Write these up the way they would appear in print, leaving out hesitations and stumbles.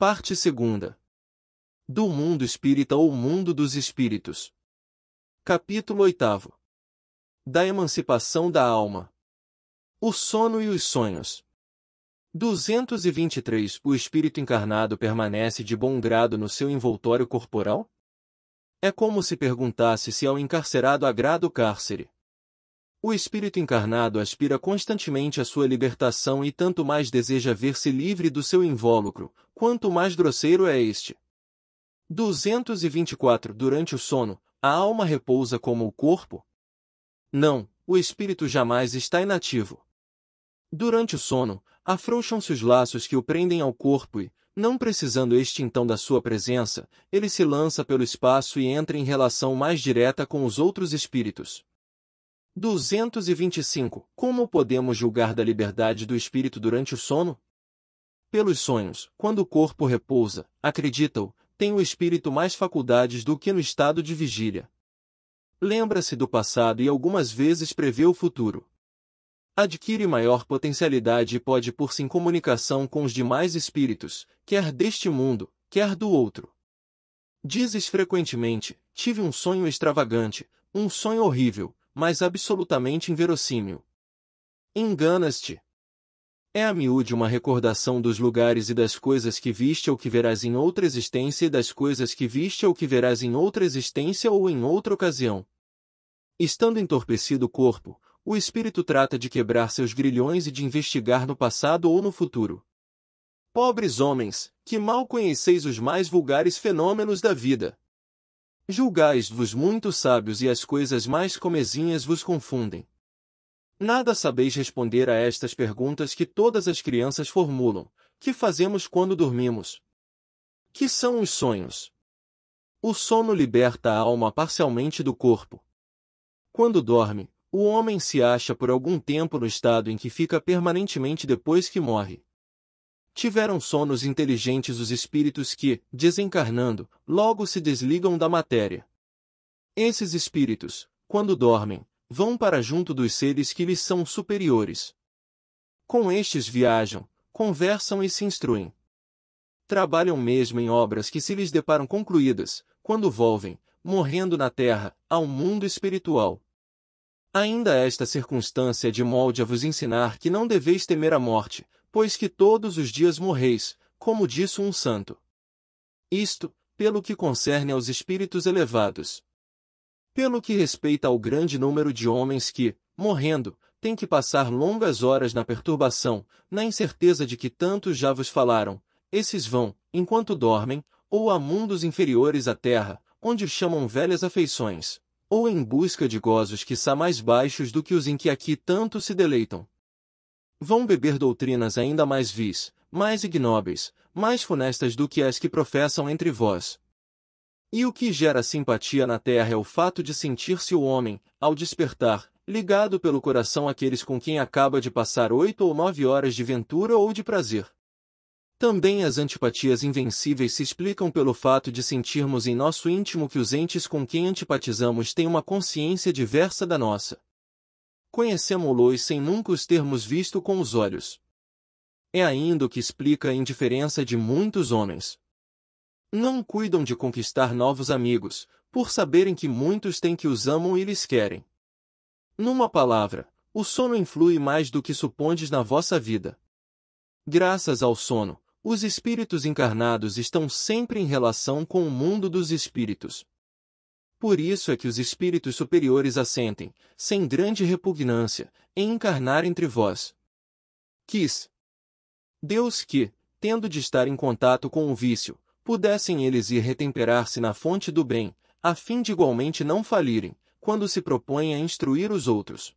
Parte 2. Do mundo espírita ou mundo dos espíritos. Capítulo 8. Da emancipação da alma. O sono e os sonhos. 223. O espírito encarnado permanece de bom grado no seu envoltório corporal? É como se perguntasse se ao encarcerado agrada o cárcere. O espírito encarnado aspira constantemente à sua libertação e tanto mais deseja ver-se livre do seu invólucro, quanto mais grosseiro é este. 224. Durante o sono, a alma repousa como o corpo? Não, o espírito jamais está inativo. Durante o sono, afrouxam-se os laços que o prendem ao corpo e, não precisando este então da sua presença, ele se lança pelo espaço e entra em relação mais direta com os outros espíritos. 225. Como podemos julgar da liberdade do espírito durante o sono? Pelos sonhos, quando o corpo repousa, acredita-o, tem o espírito mais faculdades do que no estado de vigília. Lembra-se do passado e algumas vezes prevê o futuro. Adquire maior potencialidade e pode pôr-se em comunicação com os demais espíritos, quer deste mundo, quer do outro. Dizes frequentemente: tive um sonho extravagante, um sonho horrível, mas absolutamente inverossímil. Enganas-te. É a miúde uma recordação dos lugares e das coisas que viste ou que verás em outra existência e das coisas que viste ou que verás em outra existência ou em outra ocasião. Estando entorpecido o corpo, o espírito trata de quebrar seus grilhões e de investigar no passado ou no futuro. Pobres homens, que mal conheceis os mais vulgares fenômenos da vida! Julgais-vos muito sábios e as coisas mais comezinhas vos confundem. Nada sabeis responder a estas perguntas que todas as crianças formulam: que fazemos quando dormimos? Que são os sonhos? O sono liberta a alma parcialmente do corpo. Quando dorme, o homem se acha por algum tempo no estado em que fica permanentemente depois que morre. Tiveram sonos inteligentes os espíritos que, desencarnando, logo se desligam da matéria. Esses espíritos, quando dormem, vão para junto dos seres que lhes são superiores. Com estes viajam, conversam e se instruem. Trabalham mesmo em obras que se lhes deparam concluídas, quando volvem, morrendo na terra, ao mundo espiritual. Ainda esta circunstância é de molde a vos ensinar que não deveis temer a morte, pois que todos os dias morreis, como disse um santo. Isto, pelo que concerne aos espíritos elevados. Pelo que respeita ao grande número de homens que, morrendo, têm que passar longas horas na perturbação, na incerteza de que tantos já vos falaram, esses vão, enquanto dormem, ou a mundos inferiores à terra, onde chamam velhas afeições, ou em busca de gozos quiçá mais baixos do que os em que aqui tanto se deleitam. Vão beber doutrinas ainda mais vis, mais ignóbeis, mais funestas do que as que professam entre vós. E o que gera simpatia na terra é o fato de sentir-se o homem, ao despertar, ligado pelo coração àqueles com quem acaba de passar 8 ou 9 horas de ventura ou de prazer. Também as antipatias invencíveis se explicam pelo fato de sentirmos em nosso íntimo que os entes com quem antipatizamos têm uma consciência diversa da nossa. Conhecemo-los sem nunca os termos visto com os olhos. É ainda o que explica a indiferença de muitos homens. Não cuidam de conquistar novos amigos, por saberem que muitos têm que os amam e lhes querem. Numa palavra, o sono influi mais do que supondes na vossa vida. Graças ao sono, os espíritos encarnados estão sempre em relação com o mundo dos espíritos. Por isso é que os espíritos superiores assentem, sem grande repugnância, em encarnar entre vós. Quis Deus que, tendo de estar em contato com o vício, pudessem eles ir retemperar-se na fonte do bem, a fim de igualmente não falirem, quando se propõem a instruir os outros.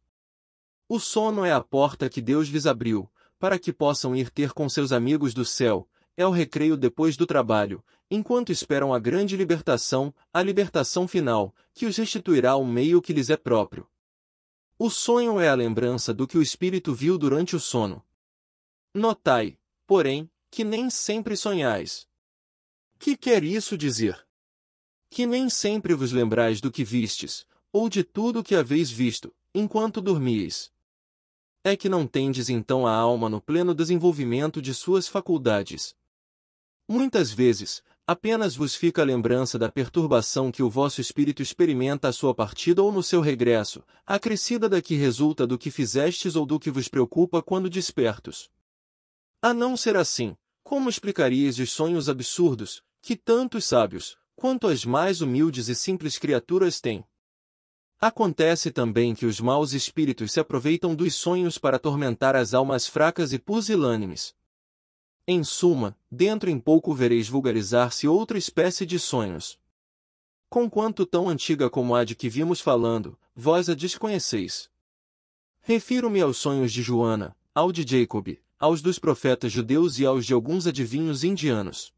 O sono é a porta que Deus lhes abriu, para que possam ir ter com seus amigos do céu, é o recreio depois do trabalho, enquanto esperam a grande libertação, a libertação final, que os restituirá ao meio que lhes é próprio. O sonho é a lembrança do que o espírito viu durante o sono. Notai, porém, que nem sempre sonhais. Que quer isso dizer? Que nem sempre vos lembrais do que vistes, ou de tudo o que haveis visto, enquanto dormíeis. É que não tendes então a alma no pleno desenvolvimento de suas faculdades. Muitas vezes, apenas vos fica a lembrança da perturbação que o vosso espírito experimenta à sua partida ou no seu regresso, acrescida da que resulta do que fizestes ou do que vos preocupa quando despertos. A não ser assim, como explicaríeis os sonhos absurdos, que tanto os sábios, quanto as mais humildes e simples criaturas têm? Acontece também que os maus espíritos se aproveitam dos sonhos para atormentar as almas fracas e pusilânimes. Em suma, dentro em pouco vereis vulgarizar-se outra espécie de sonhos. Conquanto tão antiga como a de que vimos falando, vós a desconheceis. Refiro-me aos sonhos de Joana, ao de Jacob, aos dos profetas judeus e aos de alguns adivinhos indianos.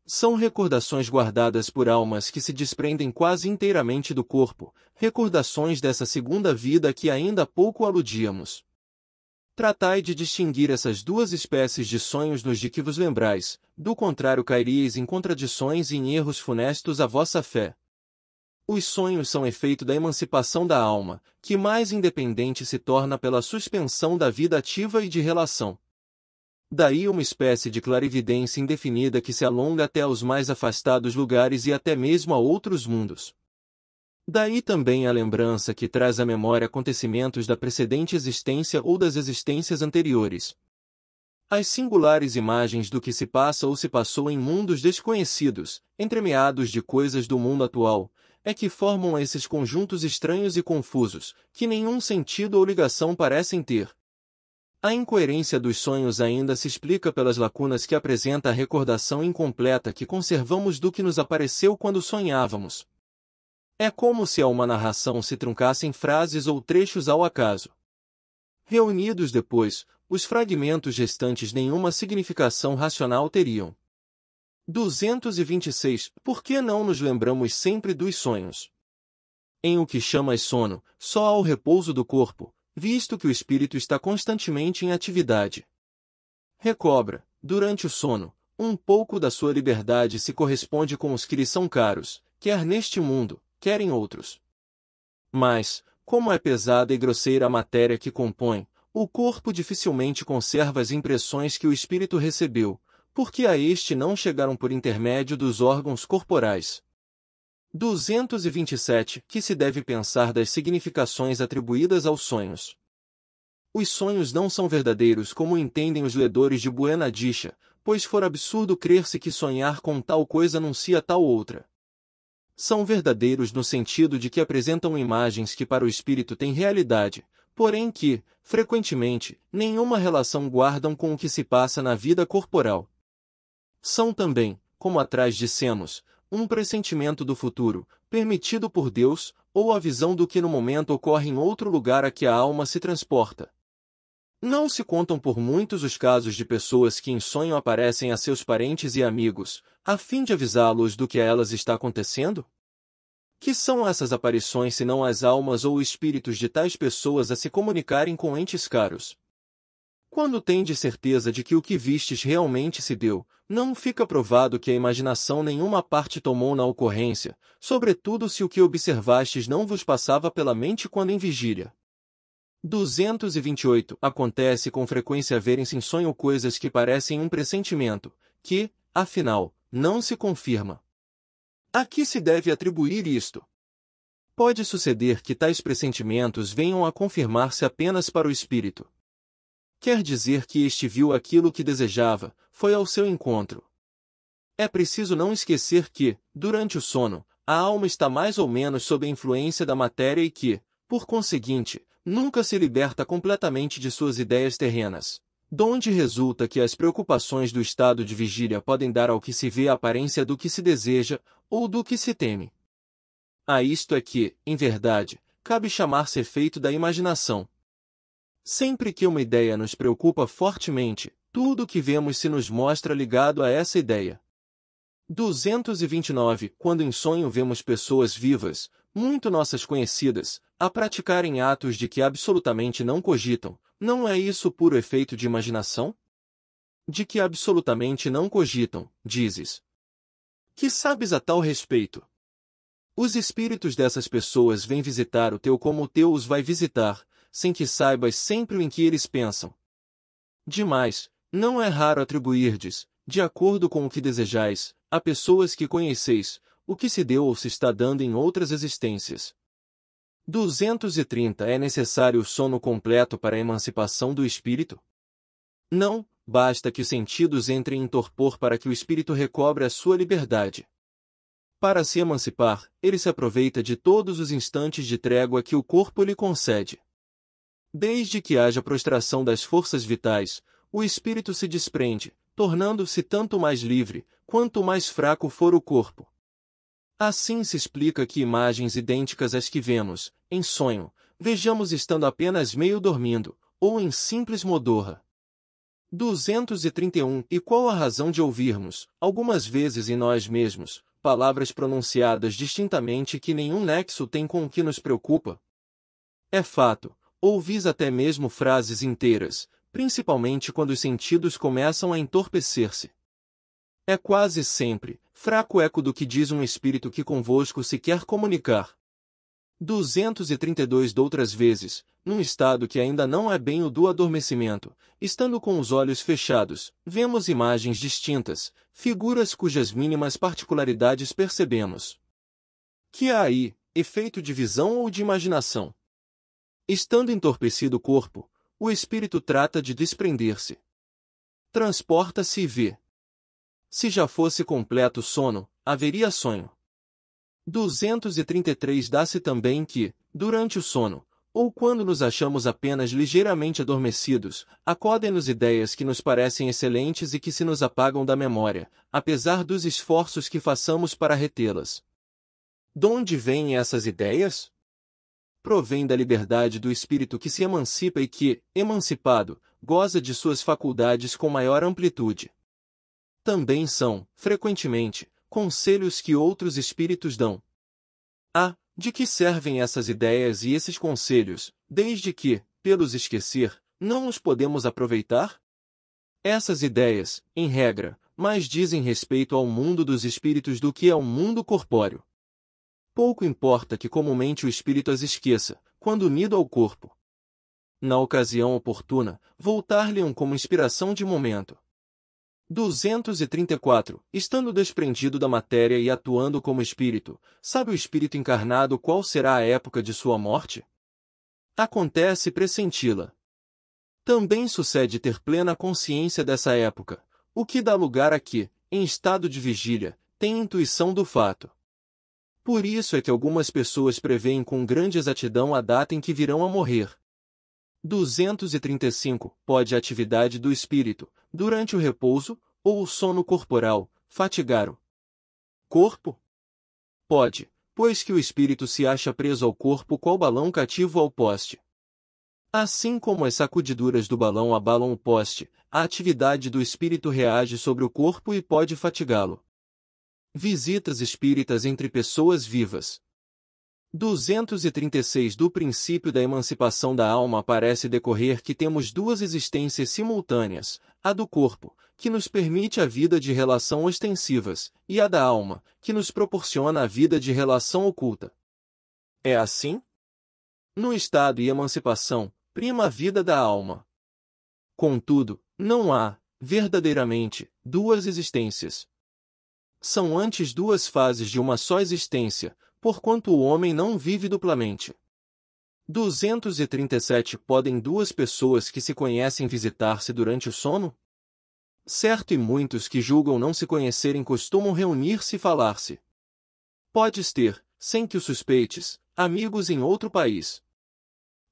São recordações guardadas por almas que se desprendem quase inteiramente do corpo, recordações dessa segunda vida a que ainda há pouco aludíamos. Tratai de distinguir essas duas espécies de sonhos nos de que vos lembrais, do contrário cairíeis em contradições e em erros funestos à vossa fé. Os sonhos são efeito da emancipação da alma, que mais independente se torna pela suspensão da vida ativa e de relação. Daí uma espécie de clarividência indefinida que se alonga até aos mais afastados lugares e até mesmo a outros mundos. Daí também a lembrança que traz à memória acontecimentos da precedente existência ou das existências anteriores. As singulares imagens do que se passa ou se passou em mundos desconhecidos, entremeados de coisas do mundo atual, é que formam esses conjuntos estranhos e confusos, que nenhum sentido ou ligação parecem ter. A incoerência dos sonhos ainda se explica pelas lacunas que apresenta a recordação incompleta que conservamos do que nos apareceu quando sonhávamos. É como se a uma narração se truncassem frases ou trechos ao acaso. Reunidos depois, os fragmentos restantes nenhuma significação racional teriam. 226. Por que não nos lembramos sempre dos sonhos? Em o que chamas sono, só há o repouso do corpo, visto que o espírito está constantemente em atividade. Recobra, durante o sono, um pouco da sua liberdade se corresponde com os que lhe são caros, quer neste mundo, quer em outros. Mas, como é pesada e grosseira a matéria que compõe, o corpo dificilmente conserva as impressões que o espírito recebeu, porque a este não chegaram por intermédio dos órgãos corporais. 227. Que se deve pensar das significações atribuídas aos sonhos? Os sonhos não são verdadeiros como entendem os ledores de Buena Dicha, pois for absurdo crer-se que sonhar com tal coisa anuncia tal outra. São verdadeiros no sentido de que apresentam imagens que para o espírito têm realidade, porém que, frequentemente, nenhuma relação guardam com o que se passa na vida corporal. São também, como atrás dissemos, um pressentimento do futuro, permitido por Deus, ou a visão do que no momento ocorre em outro lugar a que a alma se transporta. Não se contam por muitos os casos de pessoas que em sonho aparecem a seus parentes e amigos, a fim de avisá-los do que a elas está acontecendo? Que são essas aparições senão as almas ou espíritos de tais pessoas a se comunicarem com entes caros? Quando tendes certeza de que o que vistes realmente se deu, não fica provado que a imaginação nenhuma parte tomou na ocorrência, sobretudo se o que observastes não vos passava pela mente quando em vigília. 228. Acontece com frequência verem-se em sonho coisas que parecem um pressentimento, que, afinal, não se confirma. A que se deve atribuir isto? Pode suceder que tais pressentimentos venham a confirmar-se apenas para o espírito. Quer dizer que este viu aquilo que desejava, foi ao seu encontro. É preciso não esquecer que, durante o sono, a alma está mais ou menos sob a influência da matéria e que, por conseguinte, nunca se liberta completamente de suas ideias terrenas, donde resulta que as preocupações do estado de vigília podem dar ao que se vê a aparência do que se deseja, ou do que se teme. A isto é que, em verdade, cabe chamar-se efeito da imaginação. Sempre que uma ideia nos preocupa fortemente, tudo o que vemos se nos mostra ligado a essa ideia. 229. Quando em sonho vemos pessoas vivas, muito nossas conhecidas, a praticarem atos de que absolutamente não cogitam, não é isso puro efeito de imaginação? De que absolutamente não cogitam, dizes. Que sabes a tal respeito? Os espíritos dessas pessoas vêm visitar o teu como o teu os vai visitar, sem que saibas sempre o em que eles pensam. Demais, não é raro atribuirdes, de acordo com o que desejais, a pessoas que conheceis, o que se deu ou se está dando em outras existências. 230 É necessário o sono completo para a emancipação do espírito? Não, basta que os sentidos entrem em torpor para que o espírito recobre a sua liberdade. Para se emancipar, ele se aproveita de todos os instantes de trégua que o corpo lhe concede. Desde que haja prostração das forças vitais, o espírito se desprende, tornando-se tanto mais livre, quanto mais fraco for o corpo. Assim se explica que imagens idênticas às que vemos, em sonho, vejamos estando apenas meio dormindo, ou em simples modorra. 231 E qual a razão de ouvirmos, algumas vezes em nós mesmos, palavras pronunciadas distintamente que nenhum nexo tem com o que nos preocupa? É fato, ouvis até mesmo frases inteiras, principalmente quando os sentidos começam a entorpecer-se. É quase sempre fraco eco do que diz um espírito que convosco se quer comunicar. 232 Doutras vezes, num estado que ainda não é bem o do adormecimento, estando com os olhos fechados, vemos imagens distintas, figuras cujas mínimas particularidades percebemos. Que há aí, efeito de visão ou de imaginação? Estando entorpecido o corpo, o espírito trata de desprender-se. Transporta-se e vê. Se já fosse completo sono, haveria sonho. 233 Dá-se também que, durante o sono, ou quando nos achamos apenas ligeiramente adormecidos, acodem-nos ideias que nos parecem excelentes e que se nos apagam da memória, apesar dos esforços que façamos para retê-las. Donde vêm essas ideias? Provém da liberdade do espírito que se emancipa e que, emancipado, goza de suas faculdades com maior amplitude. Também são, frequentemente, conselhos que outros espíritos dão. De que servem essas ideias e esses conselhos, desde que, pelos esquecer, não os podemos aproveitar? Essas ideias, em regra, mais dizem respeito ao mundo dos espíritos do que ao mundo corpóreo. Pouco importa que comumente o espírito as esqueça, quando unido ao corpo. Na ocasião oportuna, voltar-lhe-ão como inspiração de momento. 234 Estando desprendido da matéria e atuando como espírito, sabe o espírito encarnado qual será a época de sua morte? Acontece pressenti-la. Também sucede ter plena consciência dessa época, o que dá lugar a que, em estado de vigília, tem intuição do fato. Por isso é que algumas pessoas preveem com grande exatidão a data em que virão a morrer. 235 Pode a atividade do espírito, durante o repouso, ou o sono corporal, fatigar o corpo? Pode, pois que o espírito se acha preso ao corpo qual balão cativo ao poste. Assim como as sacudiduras do balão abalam o poste, a atividade do espírito reage sobre o corpo e pode fatigá-lo. Visitas espíritas entre pessoas vivas. 236 Do princípio da emancipação da alma parece decorrer que temos duas existências simultâneas, a do corpo, que nos permite a vida de relação ostensivas, e a da alma, que nos proporciona a vida de relação oculta. É assim? No estado e emancipação, prima a vida da alma. Contudo, não há, verdadeiramente, duas existências. São antes duas fases de uma só existência, porquanto o homem não vive duplamente. 237 Podem duas pessoas que se conhecem visitar-se durante o sono? Certo, e muitos que julgam não se conhecerem costumam reunir-se e falar-se. Podes ter, sem que o suspeites, amigos em outro país.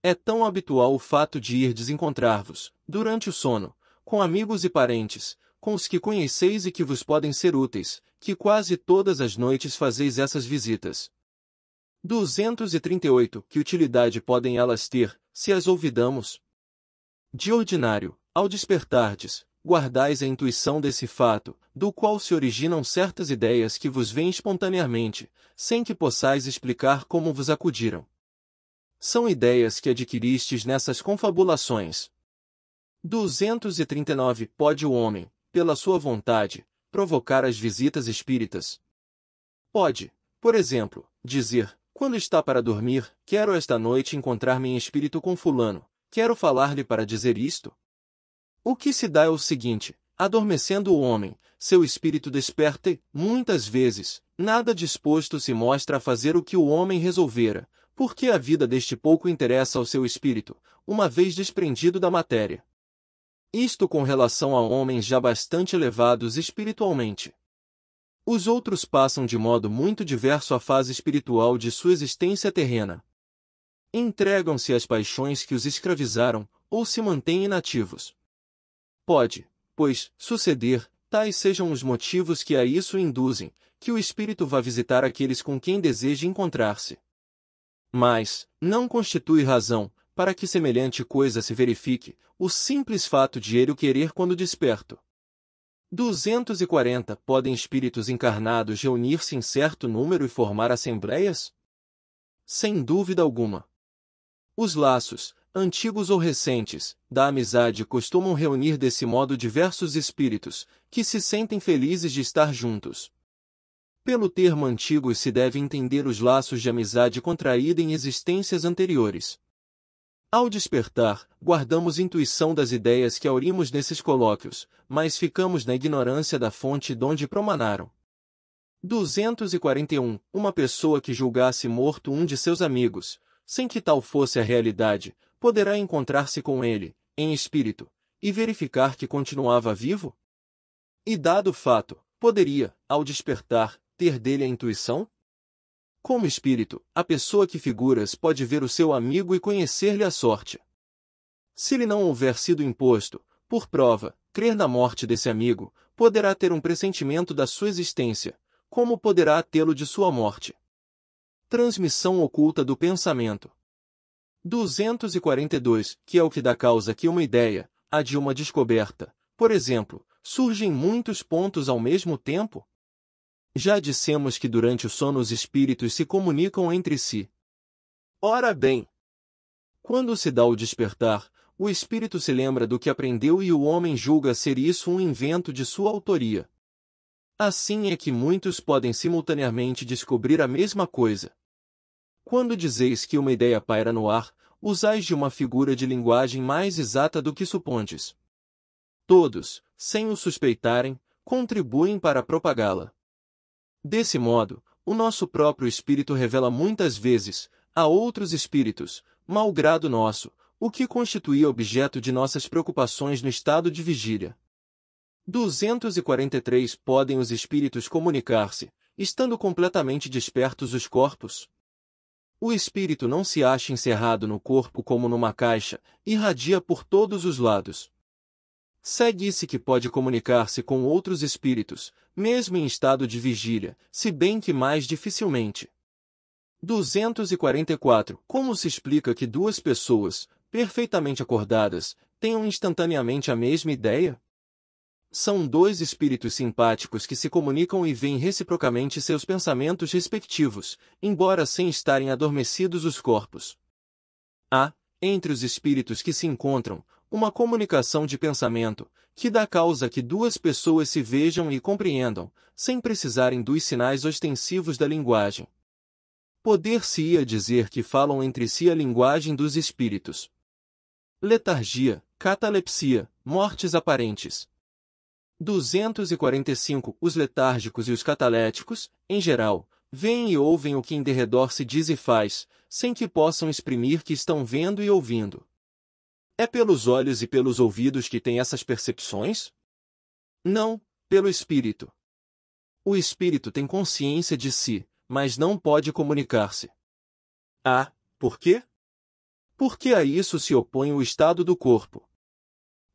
É tão habitual o fato de ir desencontrar-vos, durante o sono, com amigos e parentes, com os que conheceis e que vos podem ser úteis, que quase todas as noites fazeis essas visitas. 238 Que utilidade podem elas ter, se as olvidamos? De ordinário, ao despertardes, guardais a intuição desse fato, do qual se originam certas ideias que vos vêm espontaneamente, sem que possais explicar como vos acudiram. São ideias que adquiristes nessas confabulações. 239 Pode o homem, pela sua vontade, provocar as visitas espíritas? Pode, por exemplo, dizer, quando está para dormir, quero esta noite encontrar-me em espírito com fulano, quero falar-lhe para dizer isto. O que se dá é o seguinte, adormecendo o homem, seu espírito desperta e, muitas vezes, nada disposto se mostra a fazer o que o homem resolvera, porque a vida deste pouco interessa ao seu espírito, uma vez desprendido da matéria. Isto com relação a homens já bastante elevados espiritualmente. Os outros passam de modo muito diverso a fase espiritual de sua existência terrena. Entregam-se às paixões que os escravizaram, ou se mantêm inativos. Pode, pois, suceder, tais sejam os motivos que a isso induzem, que o espírito vá visitar aqueles com quem deseja encontrar-se. Mas, não constitui razão, para que semelhante coisa se verifique, o simples fato de ele o querer quando desperto. 240 Podem espíritos encarnados reunir-se em certo número e formar assembleias? Sem dúvida alguma. Os laços, antigos ou recentes, da amizade costumam reunir desse modo diversos espíritos, que se sentem felizes de estar juntos. Pelo termo antigos se deve entender os laços de amizade contraída em existências anteriores. Ao despertar, guardamos intuição das ideias que aurimos nesses colóquios, mas ficamos na ignorância da fonte donde promanaram. 241 Uma pessoa que julgasse morto um de seus amigos, sem que tal fosse a realidade, poderá encontrar-se com ele, em espírito, e verificar que continuava vivo? E dado o fato, poderia, ao despertar, ter dele a intuição? Como espírito, a pessoa que figuras pode ver o seu amigo e conhecer-lhe a sorte. Se lhe não houver sido imposto, por prova, crer na morte desse amigo, poderá ter um pressentimento da sua existência, como poderá tê-lo de sua morte. Transmissão oculta do pensamento. 242 Que é o que dá causa que uma ideia, a de uma descoberta, por exemplo, surge em muitos pontos ao mesmo tempo? Já dissemos que durante o sono os espíritos se comunicam entre si. Ora bem, quando se dá o despertar, o espírito se lembra do que aprendeu e o homem julga ser isso um invento de sua autoria. Assim é que muitos podem simultaneamente descobrir a mesma coisa. Quando dizeis que uma ideia paira no ar, usais de uma figura de linguagem mais exata do que supondes. Todos, sem o suspeitarem, contribuem para propagá-la. Desse modo, o nosso próprio espírito revela muitas vezes, a outros espíritos, malgrado nosso, o que constituía objeto de nossas preocupações no estado de vigília. 243 Podem os espíritos comunicar-se, estando completamente despertos os corpos? O espírito não se acha encerrado no corpo como numa caixa, irradia por todos os lados. Segue-se que pode comunicar-se com outros espíritos, mesmo em estado de vigília, se bem que mais dificilmente. 244 Como se explica que duas pessoas, perfeitamente acordadas, tenham instantaneamente a mesma ideia? São dois espíritos simpáticos que se comunicam e veem reciprocamente seus pensamentos respectivos, embora sem estarem adormecidos os corpos. Há, entre os espíritos que se encontram, uma comunicação de pensamento, que dá causa que duas pessoas se vejam e compreendam, sem precisarem dos sinais ostensivos da linguagem. Poder-se-ia dizer que falam entre si a linguagem dos espíritos. Letargia, catalepsia, mortes aparentes. 245 Os letárgicos e os cataléticos, em geral, veem e ouvem o que em derredor se diz e faz, sem que possam exprimir que estão vendo e ouvindo. É pelos olhos e pelos ouvidos que têm essas percepções? Não, pelo espírito. O espírito tem consciência de si, mas não pode comunicar-se. Ah, por quê? Porque a isso se opõe o estado do corpo.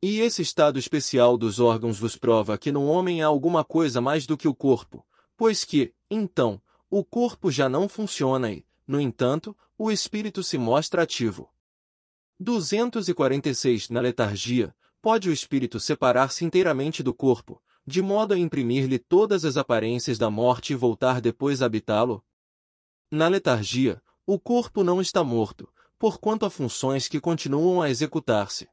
E esse estado especial dos órgãos vos prova que no homem há alguma coisa mais do que o corpo, pois que, então, o corpo já não funciona e, no entanto, o espírito se mostra ativo. 246 Na letargia, pode o espírito separar-se inteiramente do corpo, de modo a imprimir-lhe todas as aparências da morte e voltar depois a habitá-lo? Na letargia, o corpo não está morto, porquanto há funções que continuam a executar-se.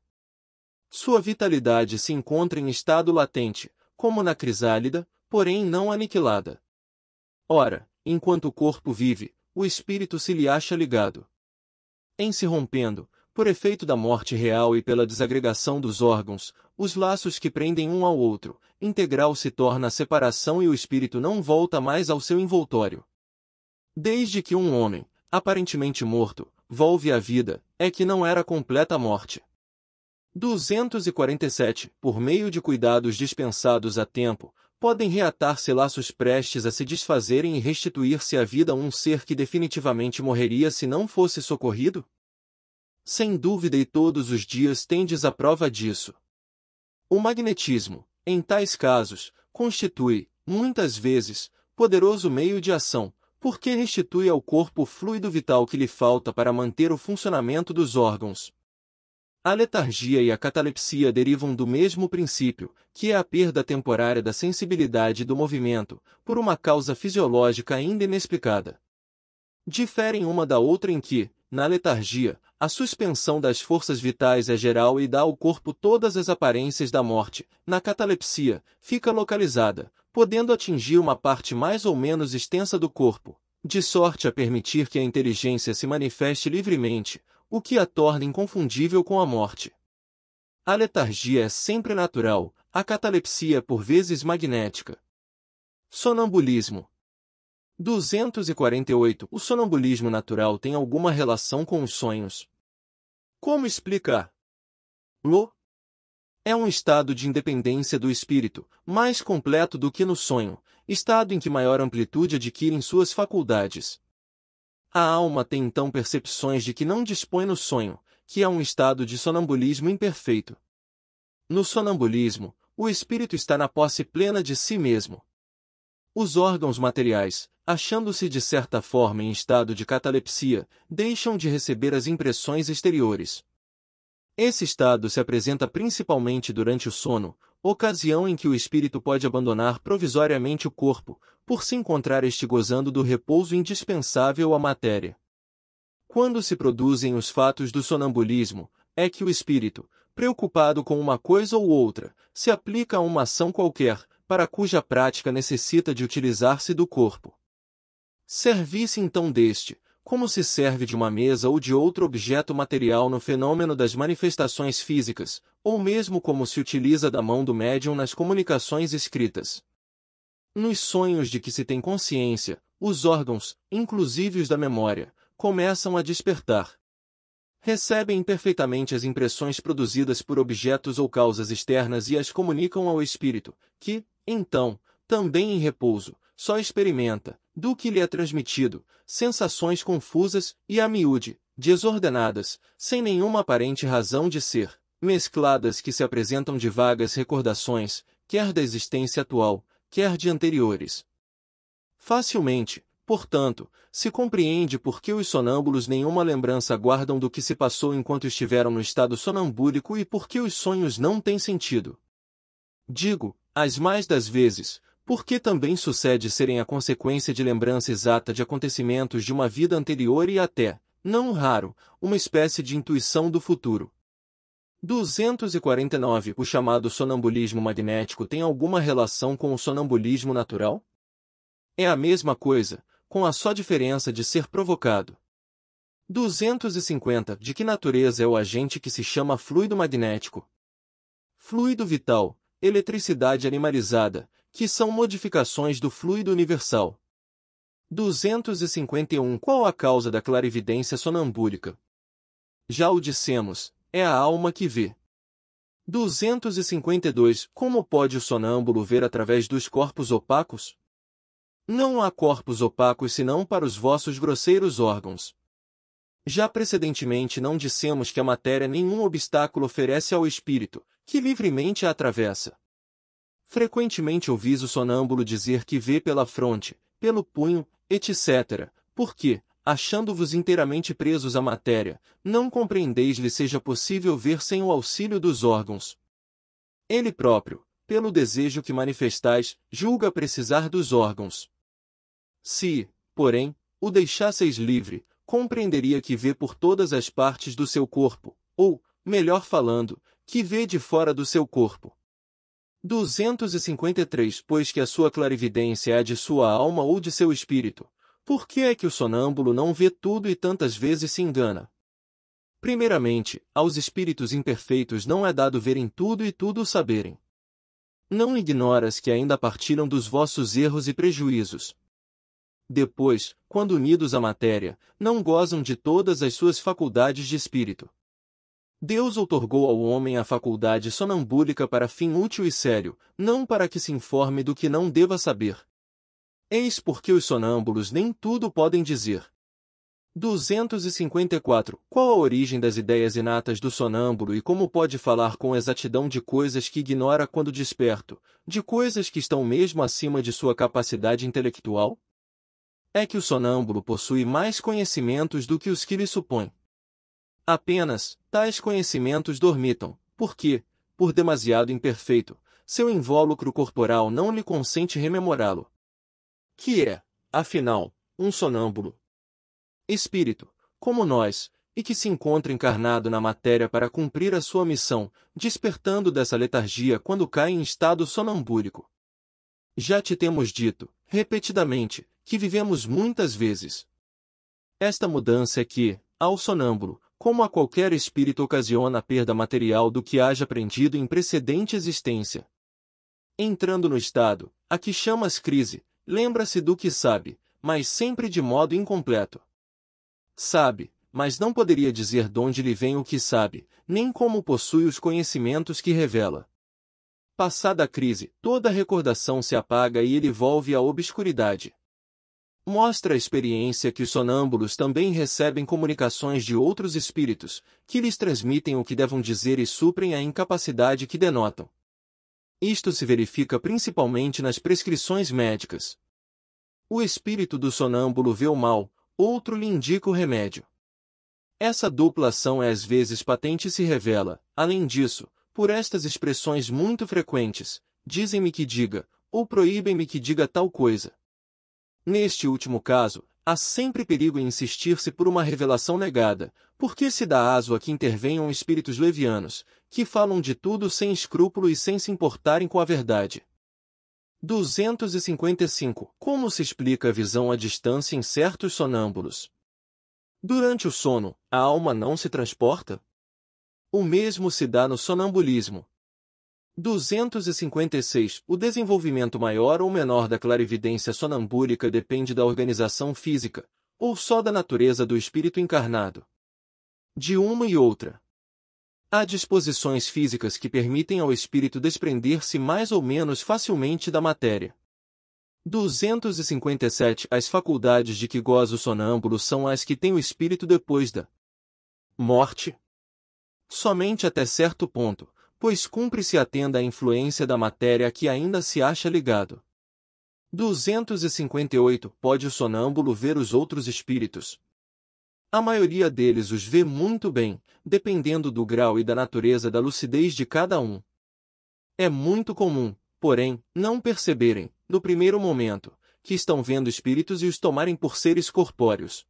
Sua vitalidade se encontra em estado latente, como na crisálida, porém não aniquilada. Ora, enquanto o corpo vive, o espírito se lhe acha ligado. Em se rompendo, por efeito da morte real e pela desagregação dos órgãos, os laços que prendem um ao outro, integral se torna a separação e o espírito não volta mais ao seu envoltório. Desde que um homem, aparentemente morto, volve à vida, é que não era completa a morte. 247. Por meio de cuidados dispensados a tempo, podem reatar-se laços prestes a se desfazerem e restituir-se à vida um ser que definitivamente morreria se não fosse socorrido? Sem dúvida, e todos os dias tendes a prova disso. O magnetismo, em tais casos, constitui, muitas vezes, poderoso meio de ação, porque restitui ao corpo o fluido vital que lhe falta para manter o funcionamento dos órgãos. A letargia e a catalepsia derivam do mesmo princípio, que é a perda temporária da sensibilidade e do movimento, por uma causa fisiológica ainda inexplicada. Diferem uma da outra em que, na letargia, a suspensão das forças vitais é geral e dá ao corpo todas as aparências da morte. Na catalepsia, fica localizada, podendo atingir uma parte mais ou menos extensa do corpo, de sorte a permitir que a inteligência se manifeste livremente, o que a torna inconfundível com a morte. A letargia é sempre natural, a catalepsia é por vezes magnética. Sonambulismo. 248. O sonambulismo natural tem alguma relação com os sonhos? Como explicar-lo? É um estado de independência do espírito, mais completo do que no sonho, estado em que maior amplitude adquirem suas faculdades. A alma tem então percepções de que não dispõe no sonho, que é um estado de sonambulismo imperfeito. No sonambulismo, o espírito está na posse plena de si mesmo. Os órgãos materiais, achando-se de certa forma em estado de catalepsia, deixam de receber as impressões exteriores. Esse estado se apresenta principalmente durante o sono, ocasião em que o espírito pode abandonar provisoriamente o corpo, por se encontrar este gozando do repouso indispensável à matéria. Quando se produzem os fatos do sonambulismo, é que o espírito, preocupado com uma coisa ou outra, se aplica a uma ação qualquer, para cuja prática necessita de utilizar-se do corpo. Serve-se então deste, como se serve de uma mesa ou de outro objeto material no fenômeno das manifestações físicas, ou mesmo como se utiliza da mão do médium nas comunicações escritas. Nos sonhos de que se tem consciência, os órgãos, inclusive os da memória, começam a despertar. Recebem imperfeitamente as impressões produzidas por objetos ou causas externas e as comunicam ao espírito, que, então, também em repouso, só experimenta, do que lhe é transmitido, sensações confusas e a miúde, desordenadas, sem nenhuma aparente razão de ser, mescladas que se apresentam de vagas recordações, quer da existência atual, quer de anteriores. Facilmente, portanto, se compreende por que os sonâmbulos nenhuma lembrança guardam do que se passou enquanto estiveram no estado sonambúlico e por que os sonhos não têm sentido. Digo, as mais das vezes, porque também sucede serem a consequência de lembrança exata de acontecimentos de uma vida anterior e até, não raro, uma espécie de intuição do futuro. 249. O chamado sonambulismo magnético tem alguma relação com o sonambulismo natural? É a mesma coisa, com a só diferença de ser provocado. 250. De que natureza é o agente que se chama fluido magnético? Fluido vital, eletricidade animalizada, que são modificações do fluido universal. 251. Qual a causa da clarividência sonambúlica? Já o dissemos, é a alma que vê. 252. Como pode o sonâmbulo ver através dos corpos opacos? Não há corpos opacos senão para os vossos grosseiros órgãos. Já precedentemente não dissemos que a matéria nenhum obstáculo oferece ao espírito, que livremente a atravessa. Frequentemente ouvis o sonâmbulo dizer que vê pela fronte, pelo punho, etc., porque, achando-vos inteiramente presos à matéria, não compreendeis lhe seja possível ver sem o auxílio dos órgãos. Ele próprio, pelo desejo que manifestais, julga precisar dos órgãos. Se, porém, o deixasseis livre, compreenderia que vê por todas as partes do seu corpo, ou, melhor falando, que vê de fora do seu corpo. 253. Pois que a sua clarividência é a de sua alma ou de seu espírito, por que é que o sonâmbulo não vê tudo e tantas vezes se engana? Primeiramente, aos espíritos imperfeitos não é dado verem tudo e tudo saberem. Não ignoras que ainda partilham dos vossos erros e prejuízos. Depois, quando unidos à matéria, não gozam de todas as suas faculdades de espírito. Deus outorgou ao homem a faculdade sonambúlica para fim útil e sério, não para que se informe do que não deva saber. Eis porque os sonâmbulos nem tudo podem dizer. 254. Qual a origem das ideias inatas do sonâmbulo e como pode falar com exatidão de coisas que ignora quando desperto, de coisas que estão mesmo acima de sua capacidade intelectual? É que o sonâmbulo possui mais conhecimentos do que os que lhe supõem. Apenas, tais conhecimentos dormitam, porque, por demasiado imperfeito, seu invólucro corporal não lhe consente rememorá-lo. Que é, afinal, um sonâmbulo. Espírito, como nós, e que se encontra encarnado na matéria para cumprir a sua missão, despertando dessa letargia quando cai em estado sonambúlico. Já te temos dito, repetidamente, que vivemos muitas vezes. Esta mudança é que, ao sonâmbulo, como a qualquer espírito ocasiona a perda material do que haja aprendido em precedente existência. Entrando no estado, a que chamas crise, lembra-se do que sabe, mas sempre de modo incompleto. Sabe, mas não poderia dizer de onde lhe vem o que sabe, nem como possui os conhecimentos que revela. Passada a crise, toda a recordação se apaga e ele volve à obscuridade. Mostra a experiência que os sonâmbulos também recebem comunicações de outros espíritos, que lhes transmitem o que devem dizer e suprem a incapacidade que denotam. Isto se verifica principalmente nas prescrições médicas. O espírito do sonâmbulo vê o mal, outro lhe indica o remédio. Essa dupla ação é às vezes patente e se revela, além disso, por estas expressões muito frequentes, dizem-me que diga, ou proíbem-me que diga tal coisa. Neste último caso, há sempre perigo em insistir-se por uma revelação negada, porque se dá aso a que intervenham espíritos levianos, que falam de tudo sem escrúpulo e sem se importarem com a verdade. 255. Como se explica a visão à distância em certos sonâmbulos? Durante o sono, a alma não se transporta? O mesmo se dá no sonambulismo. 256. O desenvolvimento maior ou menor da clarividência sonambúlica depende da organização física, ou só da natureza do espírito encarnado. De uma e outra. Há disposições físicas que permitem ao espírito desprender-se mais ou menos facilmente da matéria. 257. As faculdades de que goza o sonâmbulo são as que tem o espírito depois da morte? Somente até certo ponto, pois cumpre-se atenda à influência da matéria a que ainda se acha ligado. 258. Pode o sonâmbulo ver os outros espíritos? A maioria deles os vê muito bem, dependendo do grau e da natureza da lucidez de cada um. É muito comum, porém, não perceberem, no primeiro momento, que estão vendo espíritos e os tomarem por seres corpóreos.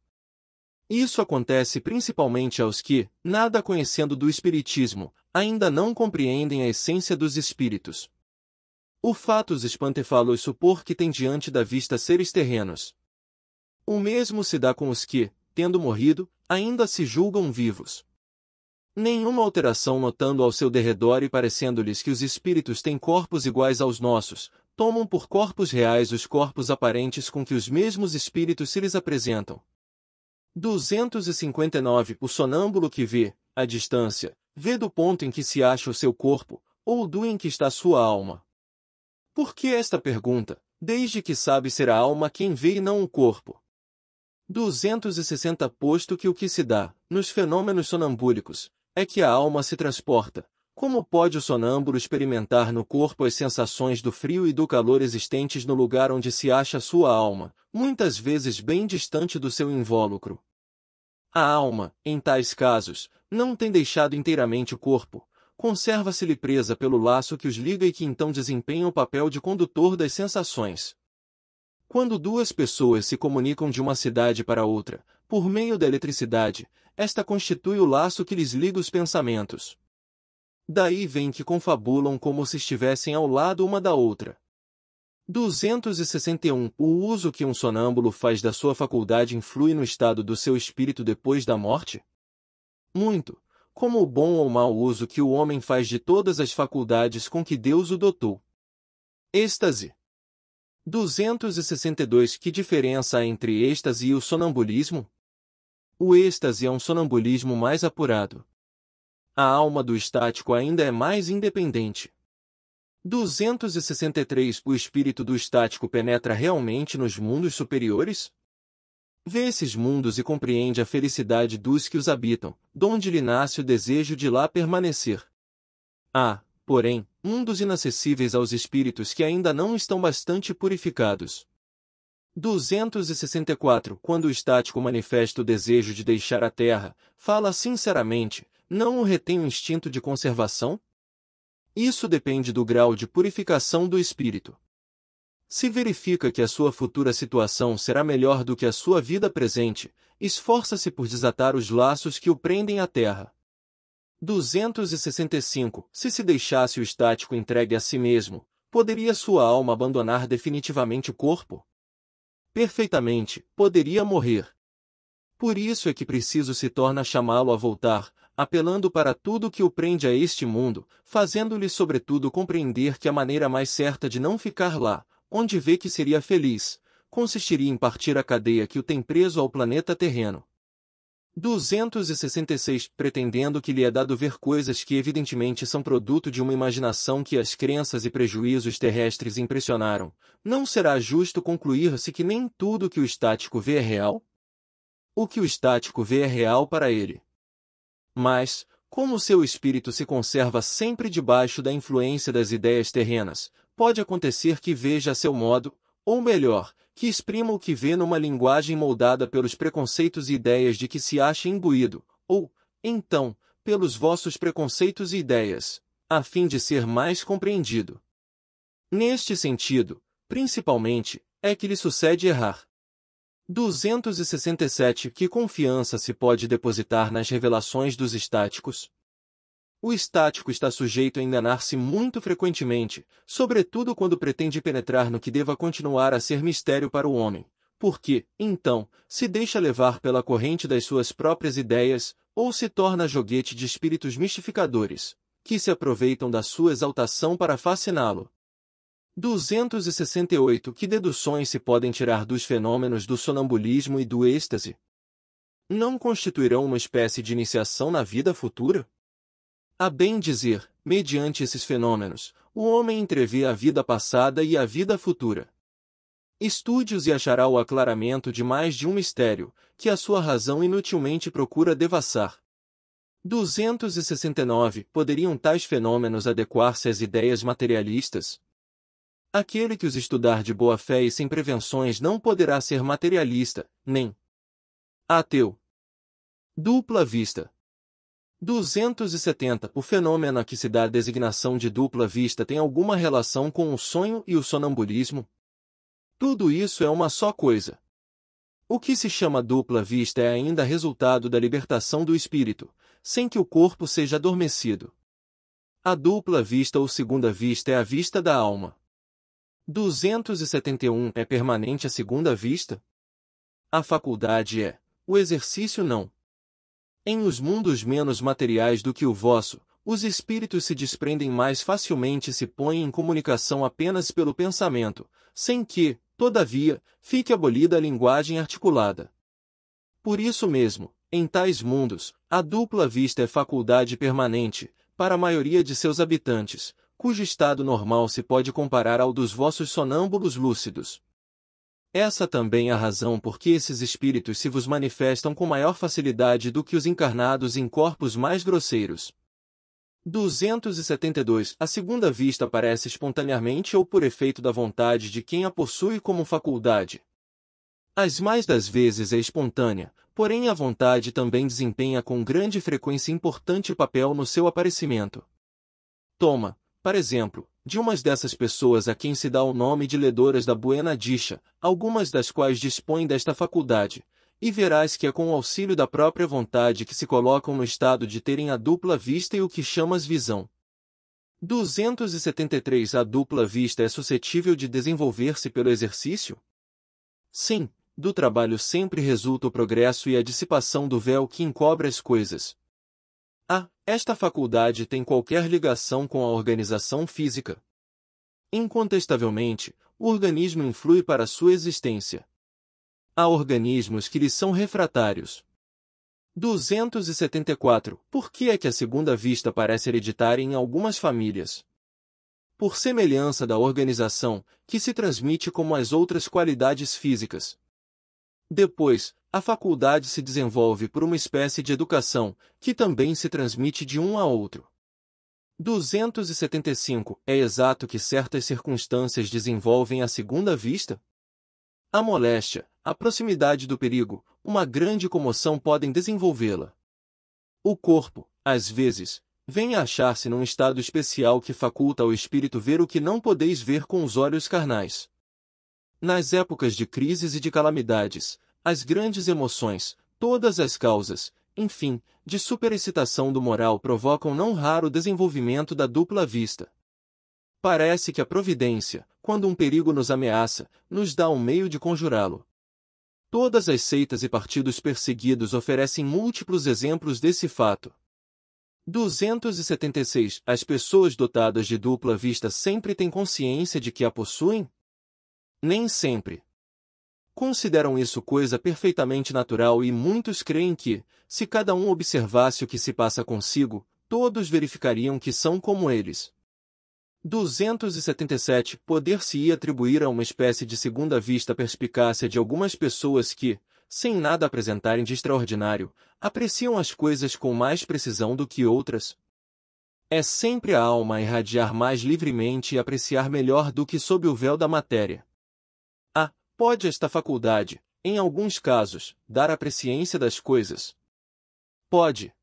Isso acontece principalmente aos que, nada conhecendo do espiritismo, ainda não compreendem a essência dos espíritos. O fato os espanta e fá-los supor que têm diante da vista seres terrenos. O mesmo se dá com os que, tendo morrido, ainda se julgam vivos. Nenhuma alteração notando ao seu derredor e parecendo-lhes que os espíritos têm corpos iguais aos nossos, tomam por corpos reais os corpos aparentes com que os mesmos espíritos se lhes apresentam. 259. O sonâmbulo que vê, à distância, vê do ponto em que se acha o seu corpo, ou do em que está sua alma. Por que esta pergunta, desde que sabe ser a alma quem vê e não o corpo? 260. Posto que o que se dá, nos fenômenos sonambúlicos, é que a alma se transporta, como pode o sonâmbulo experimentar no corpo as sensações do frio e do calor existentes no lugar onde se acha sua alma, muitas vezes bem distante do seu invólucro? A alma, em tais casos, não tem deixado inteiramente o corpo, conserva-se-lhe presa pelo laço que os liga e que então desempenha o papel de condutor das sensações. Quando duas pessoas se comunicam de uma cidade para outra, por meio da eletricidade, esta constitui o laço que lhes liga os pensamentos. Daí vem que confabulam como se estivessem ao lado uma da outra. 261. O uso que um sonâmbulo faz da sua faculdade influi no estado do seu espírito depois da morte? muito, como o bom ou mau uso que o homem faz de todas as faculdades com que Deus o dotou. Êxtase. 262 Que diferença há entre êxtase e o sonambulismo? O êxtase é um sonambulismo mais apurado. A alma do estático ainda é mais independente. 263 O espírito do estático penetra realmente nos mundos superiores? Vê esses mundos e compreende a felicidade dos que os habitam, donde lhe nasce o desejo de lá permanecer. Há, porém, mundos inacessíveis aos espíritos que ainda não estão bastante purificados. 264 Quando o estático manifesta o desejo de deixar a Terra, fala sinceramente, não o retém o instinto de conservação? Isso depende do grau de purificação do espírito. Se verifica que a sua futura situação será melhor do que a sua vida presente, esforça-se por desatar os laços que o prendem à terra. 265 Se deixasse o estático entregue a si mesmo, poderia sua alma abandonar definitivamente o corpo? Perfeitamente, poderia morrer. Por isso é que preciso se torna chamá-lo a voltar, apelando para tudo que o prende a este mundo, fazendo-lhe sobretudo compreender que a maneira mais certa de não ficar lá, onde vê que seria feliz, consistiria em partir a cadeia que o tem preso ao planeta terreno. 266 Pretendendo que lhe é dado ver coisas que evidentemente são produto de uma imaginação que as crenças e prejuízos terrestres impressionaram, não será justo concluir-se que nem tudo que o estático vê é real? O que o estático vê é real para ele. Mas, como seu espírito se conserva sempre debaixo da influência das ideias terrenas, pode acontecer que veja a seu modo, ou melhor, que exprima o que vê numa linguagem moldada pelos preconceitos e ideias de que se acha imbuído, ou, então, pelos vossos preconceitos e ideias, a fim de ser mais compreendido. Neste sentido, principalmente, é que lhe sucede errar. 267 Que confiança se pode depositar nas revelações dos estáticos? O estático está sujeito a enganar-se muito frequentemente, sobretudo quando pretende penetrar no que deva continuar a ser mistério para o homem, porque, então, se deixa levar pela corrente das suas próprias ideias, ou se torna joguete de espíritos mistificadores, que se aproveitam da sua exaltação para fasciná-lo. 268 Que deduções se podem tirar dos fenômenos do sonambulismo e do êxtase? Não constituirão uma espécie de iniciação na vida futura? A bem dizer, mediante esses fenômenos, o homem entrevê a vida passada e a vida futura. Estude-os e achará o aclaramento de mais de um mistério, que a sua razão inutilmente procura devassar. 269 Poderiam tais fenômenos adequar-se às ideias materialistas? Aquele que os estudar de boa fé e sem prevenções não poderá ser materialista, nem ateu. Dupla vista. 270 O fenômeno a que se dá a designação de dupla vista tem alguma relação com o sonho e o sonambulismo? Tudo isso é uma só coisa. O que se chama dupla vista é ainda resultado da libertação do espírito, sem que o corpo seja adormecido. A dupla vista ou segunda vista é a vista da alma. 271 É permanente a segunda vista? A faculdade é, o exercício não. Em os mundos menos materiais do que o vosso, os espíritos se desprendem mais facilmente e se põem em comunicação apenas pelo pensamento, sem que, todavia, fique abolida a linguagem articulada. Por isso mesmo, em tais mundos, a dupla vista é faculdade permanente, para a maioria de seus habitantes, cujo estado normal se pode comparar ao dos vossos sonâmbulos lúcidos. Essa também é a razão por que esses espíritos se vos manifestam com maior facilidade do que os encarnados em corpos mais grosseiros. 272 A segunda vista aparece espontaneamente ou por efeito da vontade de quem a possui como faculdade. As mais das vezes é espontânea, porém a vontade também desempenha com grande frequência importante papel no seu aparecimento. Toma, por exemplo, de umas dessas pessoas a quem se dá o nome de ledoras da buena dicha, algumas das quais dispõem desta faculdade, e verás que é com o auxílio da própria vontade que se colocam no estado de terem a dupla vista e o que chamas visão. 273 A dupla vista é suscetível de desenvolver-se pelo exercício? Sim, do trabalho sempre resulta o progresso e a dissipação do véu que encobre as coisas. esta faculdade tem qualquer ligação com a organização física. Incontestavelmente, o organismo influi para sua existência. Há organismos que lhe são refratários. 274. Por que é que a segunda vista parece hereditária em algumas famílias? Por semelhança da organização, que se transmite como as outras qualidades físicas. Depois, a faculdade se desenvolve por uma espécie de educação, que também se transmite de um a outro. 275. É exato que certas circunstâncias desenvolvem a segunda vista? A moléstia, a proximidade do perigo, uma grande comoção podem desenvolvê-la. O corpo, às vezes, vem a achar-se num estado especial que faculta ao espírito ver o que não podeis ver com os olhos carnais. Nas épocas de crises e de calamidades, as grandes emoções, todas as causas, enfim, de superexcitação do moral provocam não raro desenvolvimento da dupla vista. Parece que a providência, quando um perigo nos ameaça, nos dá um meio de conjurá-lo. Todas as seitas e partidos perseguidos oferecem múltiplos exemplos desse fato. 276. As pessoas dotadas de dupla vista sempre têm consciência de que a possuem? Nem sempre. Consideram isso coisa perfeitamente natural e muitos creem que, se cada um observasse o que se passa consigo, todos verificariam que são como eles. 277. Poder-se-ia atribuir a uma espécie de segunda vista a perspicácia de algumas pessoas que, sem nada apresentarem de extraordinário, apreciam as coisas com mais precisão do que outras? É sempre a alma a irradiar mais livremente e apreciar melhor do que sob o véu da matéria. Pode esta faculdade, em alguns casos, dar a presciência das coisas. Pode.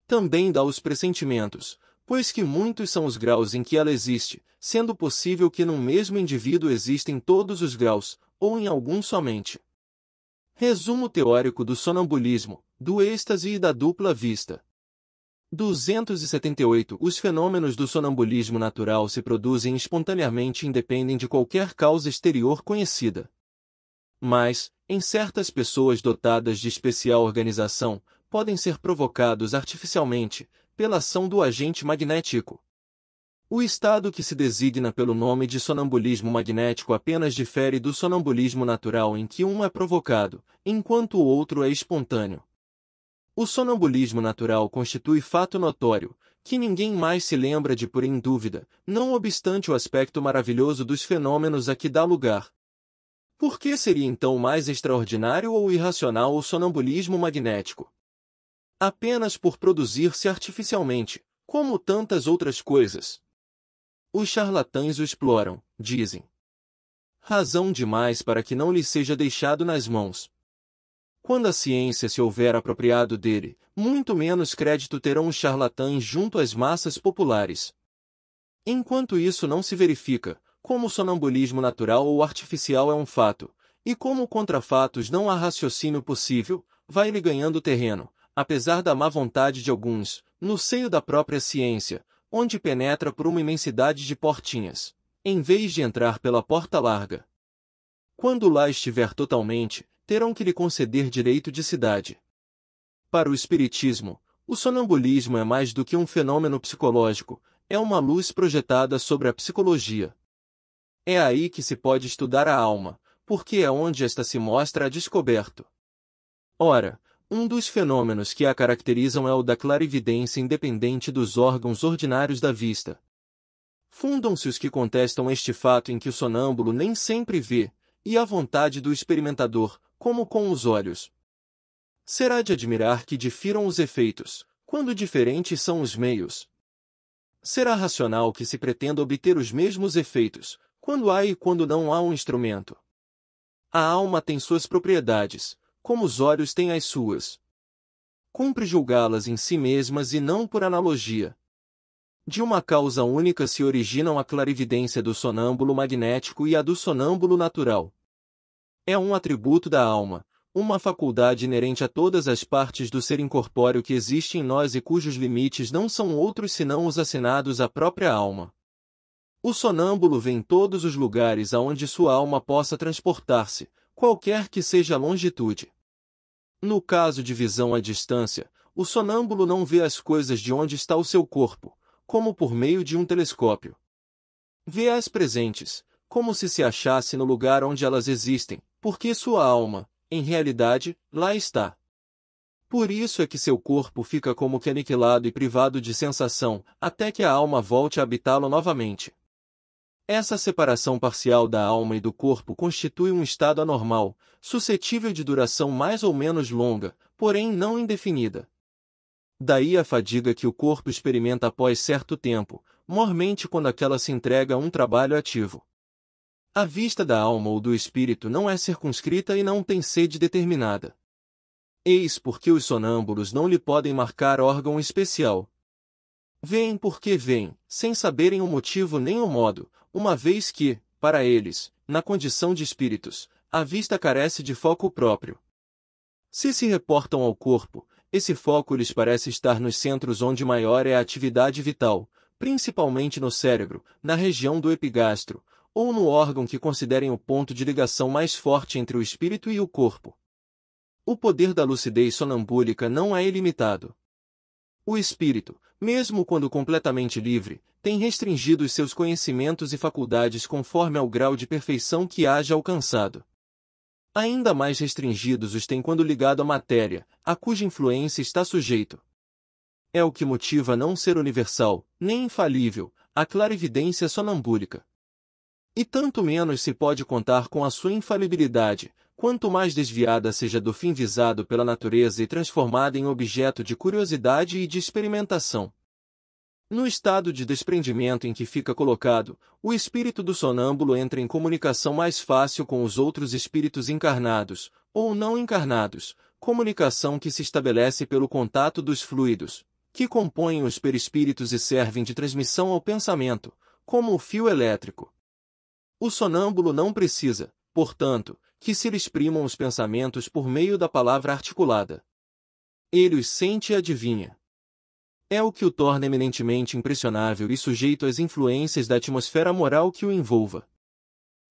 Também dá os pressentimentos, pois que muitos são os graus em que ela existe, sendo possível que num mesmo indivíduo existem todos os graus, ou em algum somente. Resumo teórico do sonambulismo, do êxtase e da dupla vista. 278. Os fenômenos do sonambulismo natural se produzem espontaneamente e independem de qualquer causa exterior conhecida. Mas, em certas pessoas dotadas de especial organização, podem ser provocados artificialmente, pela ação do agente magnético. O estado que se designa pelo nome de sonambulismo magnético apenas difere do sonambulismo natural em que um é provocado, enquanto o outro é espontâneo. O sonambulismo natural constitui fato notório, que ninguém mais se lembra de pôr em dúvida, não obstante o aspecto maravilhoso dos fenômenos a que dá lugar. Por que seria então mais extraordinário ou irracional o sonambulismo magnético? Apenas por produzir-se artificialmente, como tantas outras coisas. Os charlatães o exploram, dizem. Razão demais para que não lhe seja deixado nas mãos. Quando a ciência se houver apropriado dele, muito menos crédito terão os charlatães junto às massas populares. Enquanto isso não se verifica, como o sonambulismo natural ou artificial é um fato, e como contra fatos não há raciocínio possível, vai-lhe ganhando terreno, apesar da má vontade de alguns, no seio da própria ciência, onde penetra por uma imensidade de portinhas, em vez de entrar pela porta larga. Quando lá estiver totalmente, terão que lhe conceder direito de cidade. Para o espiritismo, o sonambulismo é mais do que um fenômeno psicológico, é uma luz projetada sobre a psicologia. É aí que se pode estudar a alma, porque é onde esta se mostra a descoberto. Ora, um dos fenômenos que a caracterizam é o da clarividência independente dos órgãos ordinários da vista. Fundam-se os que contestam este fato em que o sonâmbulo nem sempre vê, e à vontade do experimentador, como com os olhos. Será de admirar que difiram os efeitos, quando diferentes são os meios. Será racional que se pretenda obter os mesmos efeitos, quando há e quando não há um instrumento. A alma tem suas propriedades, como os olhos têm as suas. Cumpre julgá-las em si mesmas e não por analogia. De uma causa única se originam a clarividência do sonâmbulo magnético e a do sonâmbulo natural. É um atributo da alma, uma faculdade inerente a todas as partes do ser incorpóreo que existe em nós e cujos limites não são outros senão os assinados à própria alma. O sonâmbulo vê em todos os lugares aonde sua alma possa transportar-se, qualquer que seja a longitude. No caso de visão à distância, o sonâmbulo não vê as coisas de onde está o seu corpo, como por meio de um telescópio. Vê-as presentes, como se achasse no lugar onde elas existem, porque sua alma, em realidade, lá está. Por isso é que seu corpo fica como que aniquilado e privado de sensação, até que a alma volte a habitá-lo novamente. Essa separação parcial da alma e do corpo constitui um estado anormal, suscetível de duração mais ou menos longa, porém não indefinida. Daí a fadiga que o corpo experimenta após certo tempo, mormente quando aquela se entrega a um trabalho ativo. A vista da alma ou do espírito não é circunscrita e não tem sede determinada. Eis porque os sonâmbulos não lhe podem marcar órgão especial. Veem porque veem, sem saberem o motivo nem o modo, uma vez que, para eles, na condição de espíritos, a vista carece de foco próprio. Se reportam ao corpo, esse foco lhes parece estar nos centros onde maior é a atividade vital, principalmente no cérebro, na região do epigastro, ou no órgão que considerem o ponto de ligação mais forte entre o espírito e o corpo. O poder da lucidez sonambúlica não é ilimitado. O espírito, mesmo quando completamente livre, tem restringido os seus conhecimentos e faculdades conforme ao grau de perfeição que haja alcançado. Ainda mais restringidos os tem quando ligado à matéria, a cuja influência está sujeito. É o que motiva a não ser universal, nem infalível, a clarividência sonambúlica. E tanto menos se pode contar com a sua infalibilidade, quanto mais desviada seja do fim visado pela natureza e transformada em objeto de curiosidade e de experimentação. No estado de desprendimento em que fica colocado, o espírito do sonâmbulo entra em comunicação mais fácil com os outros espíritos encarnados, ou não encarnados, comunicação que se estabelece pelo contato dos fluidos, que compõem os perispíritos e servem de transmissão ao pensamento, como o fio elétrico. O sonâmbulo não precisa, portanto, que se lhe exprimam os pensamentos por meio da palavra articulada. Ele os sente e adivinha. É o que o torna eminentemente impressionável e sujeito às influências da atmosfera moral que o envolva.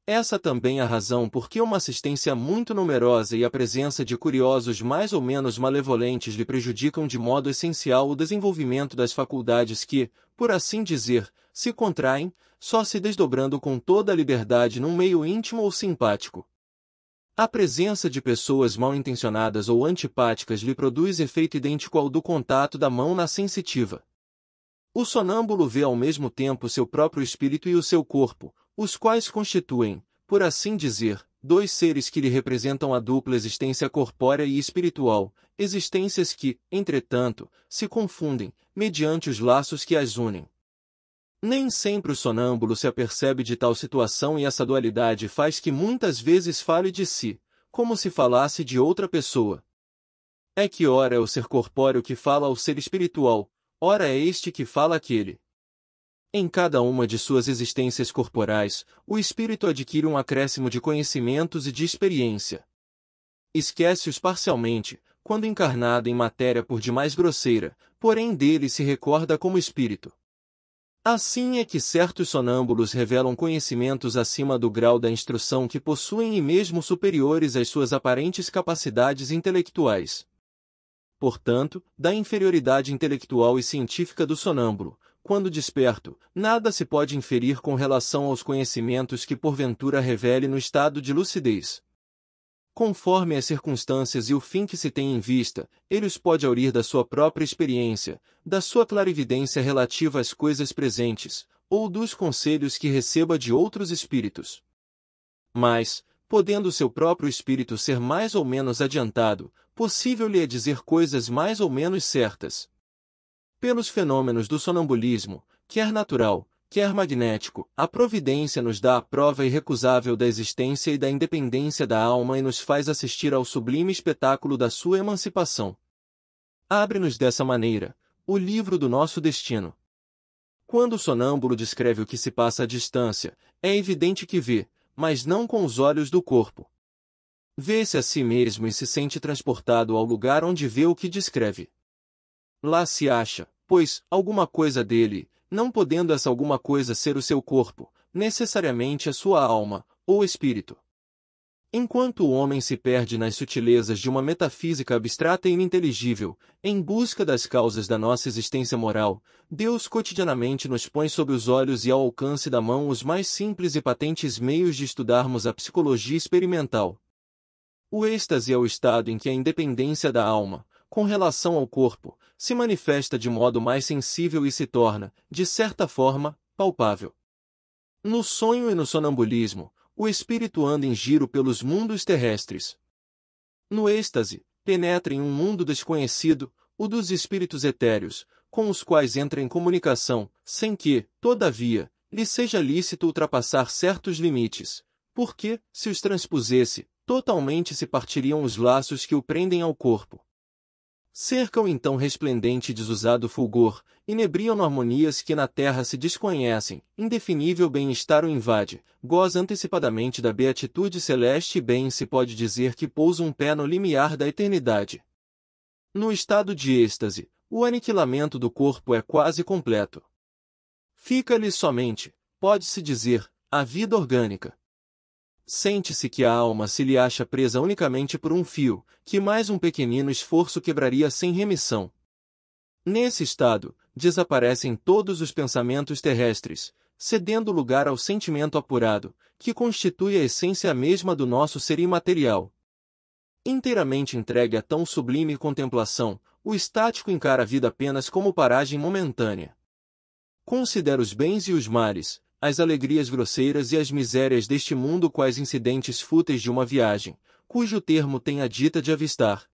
Essa também é a razão por que uma assistência muito numerosa e a presença de curiosos mais ou menos malevolentes lhe prejudicam de modo essencial o desenvolvimento das faculdades que, por assim dizer, se contraem, só se desdobrando com toda a liberdade num meio íntimo ou simpático. A presença de pessoas mal intencionadas ou antipáticas lhe produz efeito idêntico ao do contato da mão na sensitiva. O sonâmbulo vê ao mesmo tempo seu próprio espírito e o seu corpo, os quais constituem, por assim dizer, dois seres que lhe representam a dupla existência corpórea e espiritual, existências que, entretanto, se confundem, mediante os laços que as unem. Nem sempre o sonâmbulo se apercebe de tal situação e essa dualidade faz que muitas vezes fale de si, como se falasse de outra pessoa. É que ora é o ser corpóreo que fala ao ser espiritual, ora é este que fala àquele. Em cada uma de suas existências corporais, o espírito adquire um acréscimo de conhecimentos e de experiência. Esquece-os parcialmente, quando encarnado em matéria por demais grosseira, porém dele se recorda como espírito. Assim é que certos sonâmbulos revelam conhecimentos acima do grau da instrução que possuem e mesmo superiores às suas aparentes capacidades intelectuais. Portanto, da inferioridade intelectual e científica do sonâmbulo, quando desperto, nada se pode inferir com relação aos conhecimentos que porventura revele no estado de lucidez. Conforme as circunstâncias e o fim que se tem em vista, ele os pode aurir da sua própria experiência, da sua clarividência relativa às coisas presentes, ou dos conselhos que receba de outros espíritos. Mas, podendo seu próprio espírito ser mais ou menos adiantado, possível-lhe é dizer coisas mais ou menos certas. Pelos fenômenos do sonambulismo, quer natural, quer magnético, a providência nos dá a prova irrecusável da existência e da independência da alma e nos faz assistir ao sublime espetáculo da sua emancipação. Abre-nos dessa maneira o livro do nosso destino. Quando o sonâmbulo descreve o que se passa à distância, é evidente que vê, mas não com os olhos do corpo. Vê-se a si mesmo e se sente transportado ao lugar onde vê o que descreve. Lá se acha, pois, alguma coisa dele, não podendo essa alguma coisa ser o seu corpo, necessariamente a sua alma, ou espírito. Enquanto o homem se perde nas sutilezas de uma metafísica abstrata e ininteligível, em busca das causas da nossa existência moral, Deus cotidianamente nos põe sob os olhos e ao alcance da mão os mais simples e patentes meios de estudarmos a psicologia experimental. O êxtase é o estado em que a independência da alma, com relação ao corpo, se manifesta de modo mais sensível e se torna, de certa forma, palpável. No sonho e no sonambulismo, o espírito anda em giro pelos mundos terrestres. No êxtase, penetra em um mundo desconhecido, o dos espíritos etéreos, com os quais entra em comunicação, sem que, todavia, lhe seja lícito ultrapassar certos limites, porque, se os transpusesse, totalmente se partiriam os laços que o prendem ao corpo. Cerca-o então resplendente e desusado fulgor, inebriam-no harmonias que na terra se desconhecem, indefinível bem-estar o invade, goza antecipadamente da beatitude celeste e bem se pode dizer que pousa um pé no limiar da eternidade. No estado de êxtase, o aniquilamento do corpo é quase completo. Fica-lhe somente, pode-se dizer, a vida orgânica. Sente-se que a alma se lhe acha presa unicamente por um fio, que mais um pequenino esforço quebraria sem remissão. Nesse estado, desaparecem todos os pensamentos terrestres, cedendo lugar ao sentimento apurado, que constitui a essência mesma do nosso ser imaterial. Inteiramente entregue a tão sublime contemplação, o estático encara a vida apenas como paragem momentânea. Considera os bens e os males, as alegrias grosseiras e as misérias deste mundo quais incidentes fúteis de uma viagem, cujo termo tem a dita de avistar.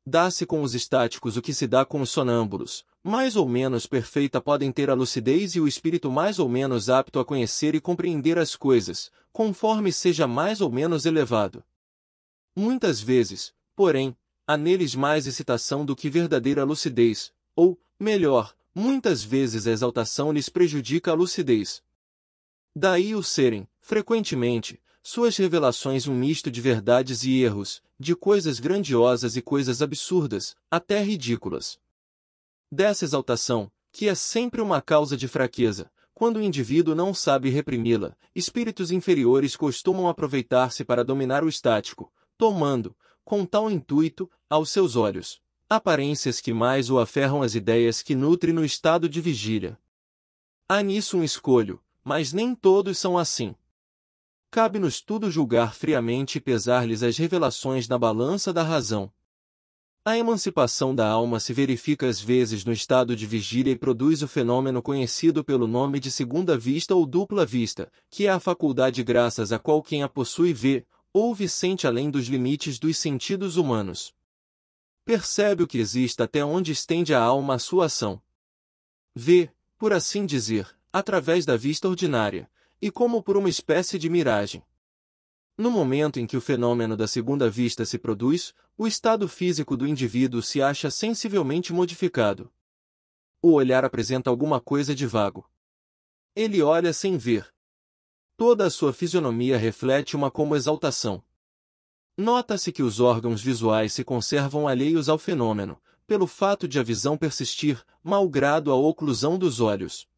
Dá-se com os estáticos o que se dá com os sonâmbulos, mais ou menos perfeita podem ter a lucidez e o espírito mais ou menos apto a conhecer e compreender as coisas, conforme seja mais ou menos elevado. Muitas vezes, porém, há neles mais excitação do que verdadeira lucidez, ou, melhor, muitas vezes a exaltação lhes prejudica a lucidez. Daí o serem, frequentemente, suas revelações um misto de verdades e erros, de coisas grandiosas e coisas absurdas, até ridículas. Dessa exaltação, que é sempre uma causa de fraqueza, quando o indivíduo não sabe reprimi-la, espíritos inferiores costumam aproveitar-se para dominar o estático, tomando, com tal intuito, aos seus olhos, aparências que mais o aferram às ideias que nutre no estado de vigília. Há nisso um escolho, mas nem todos são assim. Cabe-nos tudo julgar friamente e pesar-lhes as revelações na balança da razão. A emancipação da alma se verifica às vezes no estado de vigília e produz o fenômeno conhecido pelo nome de segunda vista ou dupla vista, que é a faculdade graças à qual quem a possui vê, ouve e sente além dos limites dos sentidos humanos. Percebe o que existe até onde estende a alma a sua ação. Vê, por assim dizer, através da vista ordinária, e como por uma espécie de miragem. No momento em que o fenômeno da segunda vista se produz, o estado físico do indivíduo se acha sensivelmente modificado. O olhar apresenta alguma coisa de vago. Ele olha sem ver. Toda a sua fisionomia reflete uma como exaltação. Nota-se que os órgãos visuais se conservam alheios ao fenômeno, pelo fato de a visão persistir, malgrado a oclusão dos olhos.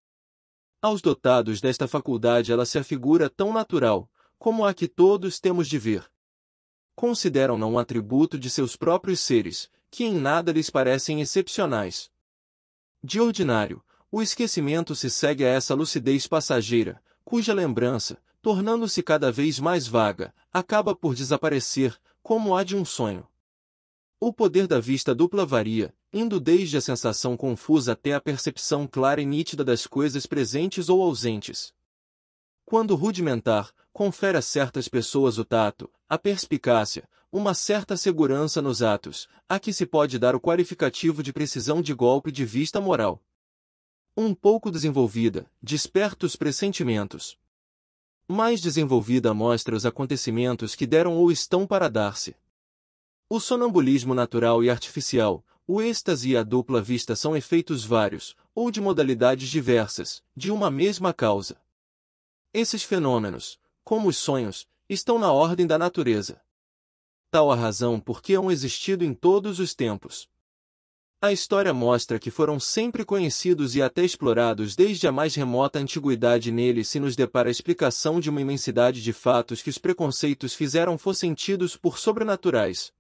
Aos dotados desta faculdade ela se afigura tão natural, como a que todos temos de ver. Consideram-na um atributo de seus próprios seres, que em nada lhes parecem excepcionais. De ordinário, o esquecimento se segue a essa lucidez passageira, cuja lembrança, tornando-se cada vez mais vaga, acaba por desaparecer, como a de um sonho. O poder da vista dupla varia, indo desde a sensação confusa até a percepção clara e nítida das coisas presentes ou ausentes. Quando rudimentar, confere a certas pessoas o tato, a perspicácia, uma certa segurança nos atos, a que se pode dar o qualificativo de precisão de golpe de vista moral. Um pouco desenvolvida, desperta os pressentimentos. Mais desenvolvida mostra os acontecimentos que deram ou estão para dar-se. O sonambulismo natural e artificial, o êxtase e a dupla vista são efeitos vários, ou de modalidades diversas, de uma mesma causa. Esses fenômenos, como os sonhos, estão na ordem da natureza. Tal a razão por que hão existido em todos os tempos. A história mostra que foram sempre conhecidos e até explorados desde a mais remota antiguidade. Nele se nos depara a explicação de uma imensidade de fatos que os preconceitos fizeram fossem tidos por sobrenaturais.